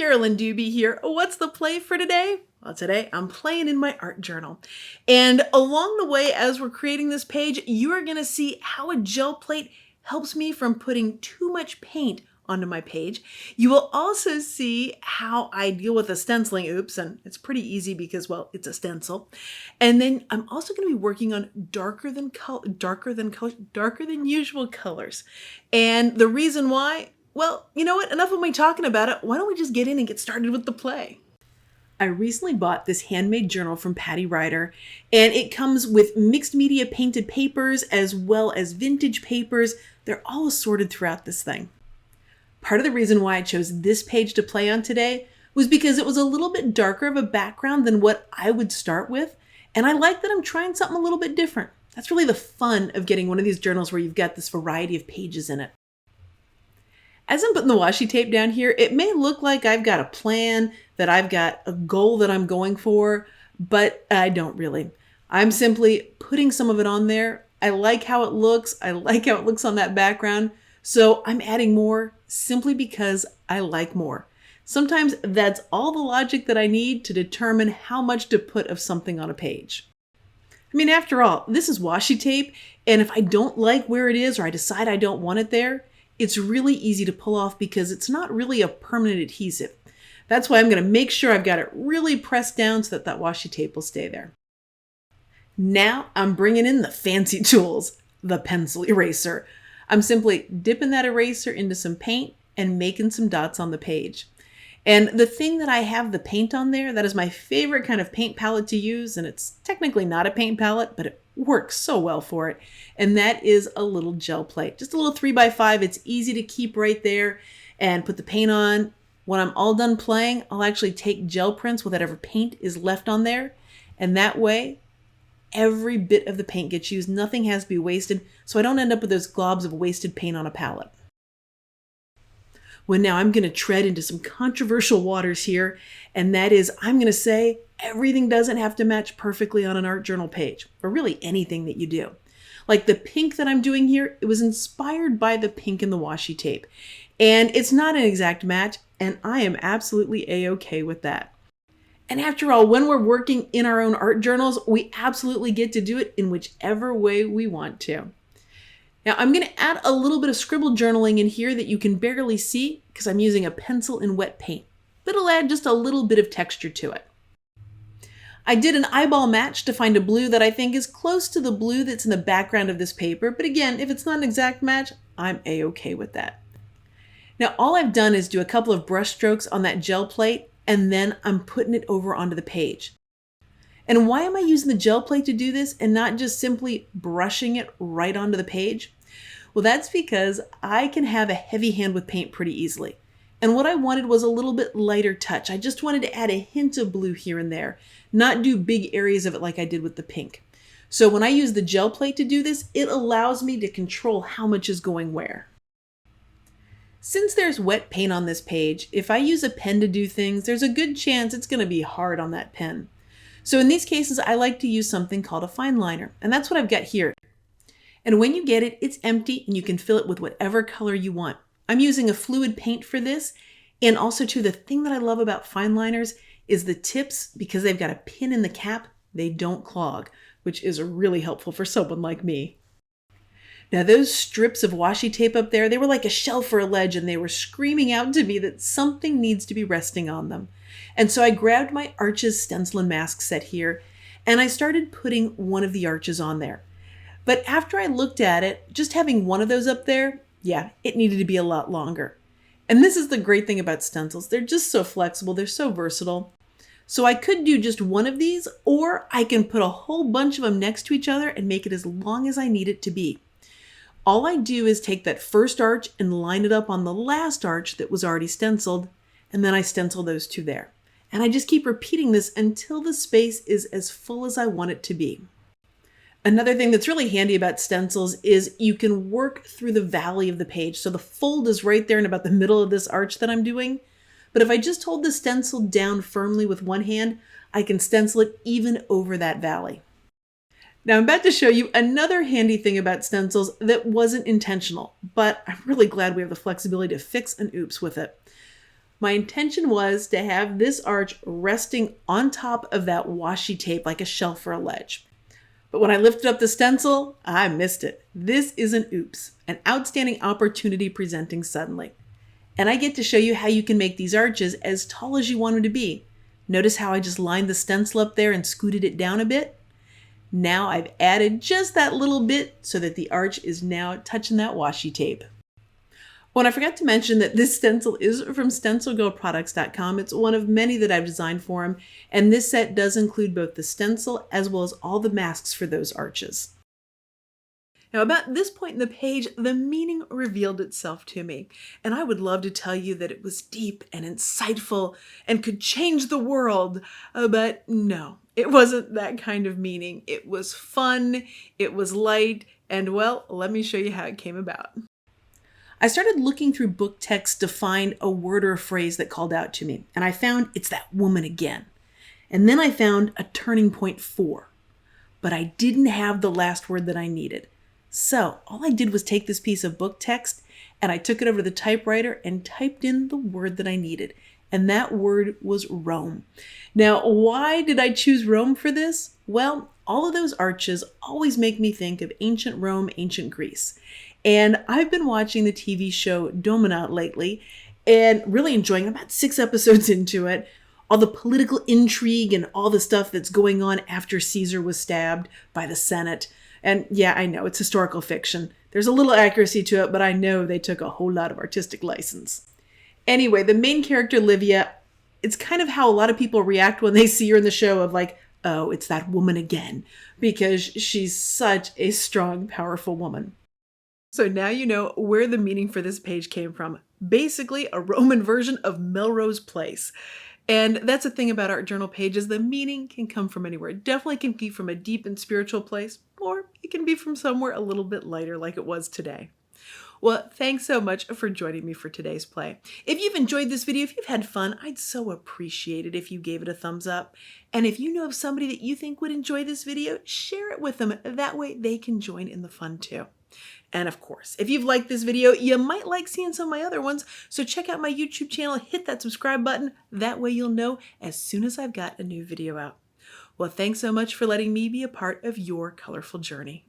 Carolyn Dube here. What's the play for today? Well, today I'm playing in my art journal. And along the way, as we're creating this page, you are gonna see how a gel plate helps me from putting too much paint onto my page. You will also see how I deal with the stenciling oops, and it's pretty easy because, well, it's a stencil. And then I'm also going to be working on darker than usual colors. And the reason why, well, you know what? Enough of me talking about it. Why don't we just get in and get started with the play? I recently bought this handmade journal from Patty Ryder, and it comes with mixed media painted papers as well as vintage papers. They're all assorted throughout this thing. Part of the reason why I chose this page to play on today was because it was a little bit darker of a background than what I would start with. And I like that I'm trying something a little bit different. That's really the fun of getting one of these journals where you've got this variety of pages in it. As I'm putting the washi tape down here, it may look like I've got a plan, that I've got a goal that I'm going for, but I don't really. I'm simply putting some of it on there. I like how it looks. I like how it looks on that background. So I'm adding more simply because I like more. Sometimes that's all the logic that I need to determine how much to put of something on a page. I mean, after all, this is washi tape, and if I don't like where it is or I decide I don't want it there, it's really easy to pull off because it's not really a permanent adhesive. That's why I'm going to make sure I've got it really pressed down so that that washi tape will stay there. Now I'm bringing in the fancy tools, the pencil eraser. I'm simply dipping that eraser into some paint and making some dots on the page. And the thing that I have the paint on there, that is my favorite kind of paint palette to use, and it's technically not a paint palette, but it works so well for it. And that is a little gel plate, just a little 3x5. It's easy to keep right there and put the paint on. When I'm all done playing, I'll actually take gel prints with whatever paint is left on there. And that way, every bit of the paint gets used. Nothing has to be wasted, so I don't end up with those globs of wasted paint on a palette. Well, now I'm going to tread into some controversial waters here, and that is I'm going to say everything doesn't have to match perfectly on an art journal page, or really anything that you do. Like the pink that I'm doing here, it was inspired by the pink in the washi tape, and it's not an exact match, and I am absolutely A-okay with that. And after all, when we're working in our own art journals, we absolutely get to do it in whichever way we want to. Now I'm going to add a little bit of scribble journaling in here that you can barely see because I'm using a pencil and wet paint, but it'll add just a little bit of texture to it. I did an eyeball match to find a blue that I think is close to the blue that's in the background of this paper, but again, if it's not an exact match, I'm A-okay with that. Now all I've done is do a couple of brush strokes on that gel plate, and then I'm putting it over onto the page. And why am I using the gel plate to do this and not just simply brushing it right onto the page? Well, that's because I can have a heavy hand with paint pretty easily. And what I wanted was a little bit lighter touch. I just wanted to add a hint of blue here and there, not do big areas of it like I did with the pink. So when I use the gel plate to do this, it allows me to control how much is going where. Since there's wet paint on this page, if I use a pen to do things, there's a good chance it's going to be hard on that pen. So in these cases, I like to use something called a fine liner, and that's what I've got here. And when you get it, it's empty and you can fill it with whatever color you want. I'm using a fluid paint for this, and also too, the thing that I love about fine liners is the tips, because they've got a pin in the cap, they don't clog, which is really helpful for someone like me. Now those strips of washi tape up there, they were like a shelf or a ledge, and they were screaming out to me that something needs to be resting on them. And so I grabbed my Arches stencil and mask set here, and I started putting one of the arches on there. But after I looked at it, just having one of those up there, yeah, it needed to be a lot longer. And this is the great thing about stencils. They're just so flexible, they're so versatile. So I could do just one of these, or I can put a whole bunch of them next to each other and make it as long as I need it to be. All I do is take that first arch and line it up on the last arch that was already stenciled, and then I stencil those two there. And I just keep repeating this until the space is as full as I want it to be. Another thing that's really handy about stencils is you can work through the valley of the page. So the fold is right there in about the middle of this arch that I'm doing. But if I just hold the stencil down firmly with one hand, I can stencil it even over that valley. Now I'm about to show you another handy thing about stencils that wasn't intentional, but I'm really glad we have the flexibility to fix an oops with it. My intention was to have this arch resting on top of that washi tape like a shelf or a ledge. But when I lifted up the stencil, I missed it. This is an oops, an outstanding opportunity presenting suddenly. And I get to show you how you can make these arches as tall as you want them to be. Notice how I just lined the stencil up there and scooted it down a bit? Now I've added just that little bit so that the arch is now touching that washi tape. Well, I forgot to mention that this stencil is from StencilGirlProducts.com. It's one of many that I've designed for him, and this set does include both the stencil as well as all the masks for those arches. Now, about this point in the page, the meaning revealed itself to me, and I would love to tell you that it was deep and insightful and could change the world, but no, it wasn't that kind of meaning. It was fun, it was light, and well, let me show you how it came about. I started looking through book text to find a word or a phrase that called out to me, and I found it's that woman again. And then I found a turning point 4, but I didn't have the last word that I needed. So all I did was take this piece of book text and I took it over to the typewriter and typed in the word that I needed. And that word was Rome. Now, why did I choose Rome for this? Well, all of those arches always make me think of ancient Rome, ancient Greece. And I've been watching the TV show Domina lately and really enjoying it. About 6 episodes into it. All the political intrigue and all the stuff that's going on after Caesar was stabbed by the Senate. And yeah, I know it's historical fiction. There's a little accuracy to it, but I know they took a whole lot of artistic license. Anyway, the main character, Livia, it's kind of how a lot of people react when they see her in the show of like, oh, it's that woman again, because she's such a strong, powerful woman. So now you know where the meaning for this page came from. Basically, a Roman version of Melrose Place. And that's the thing about art journal pages. The meaning can come from anywhere. It definitely can be from a deep and spiritual place, or it can be from somewhere a little bit lighter like it was today. Well, thanks so much for joining me for today's play. If you've enjoyed this video, if you've had fun, I'd so appreciate it if you gave it a thumbs up. And if you know of somebody that you think would enjoy this video, share it with them. That way they can join in the fun too. And of course, if you've liked this video, you might like seeing some of my other ones. So check out my YouTube channel, hit that subscribe button. That way you'll know as soon as I've got a new video out. Well, thanks so much for letting me be a part of your colorful journey.